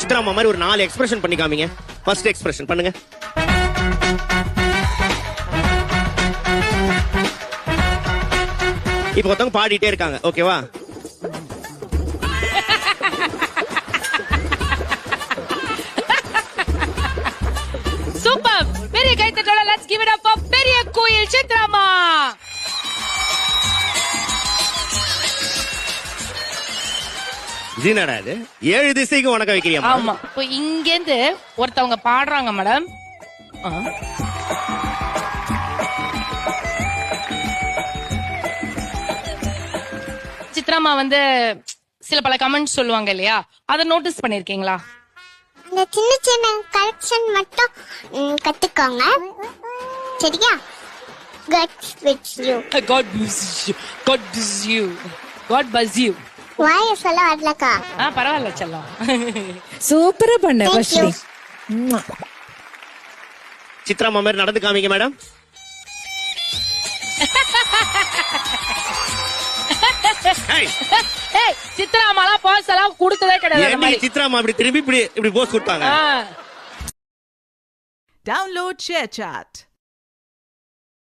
சித்ராமா மாதிரி ஒரு 4 எக்ஸ்பிரஷன் பண்ணி காமிங்க. ஃபர்ஸ்ட் எக்ஸ்பிரஷன் பண்ணுங்க. இப்போ ஒருத்தவங்க பாடிட்டே இருக்காங்க, ஓகேவா? சூப்பர். பெரிய கைத்தட்டோட let's give it up for பெரிய கோயில் சித்ராமா. ஜீனடா இது 7 திசைக்கு வணக்கம் வைக்கிறியா? ஆமா. இப்போ இங்க இருந்து ஒருத்தவங்க பாடுறாங்க மேடம். சித்ராமா வந்து சில பல கமெண்ட்ஸ் சொல்லுவாங்க இல்லையா, அத நோட்டீஸ் பண்ணிருக்கீங்களா? அந்த சின்ன சின்ன கரெக்ஷன் மட்டும் கத்துக்கோங்க, சரியா? God bless you. God bless you. God bless you. God bless you. வாய சொல்ல வரலக்கா. பரவாயில்ல செல்லம். சூப்பரா பண்ண வர்ஷினி. சித்ராமா மாதிரி நடந்து காமிங்க மேடம். சித்ராமாலாம் பாஸ் எல்லாம் கொடுத்ததே கிடையாது. சித்ராமா இப்படி திரும்பி இப்படி போஸ் கொடுத்தாங்க. Download ShareChat.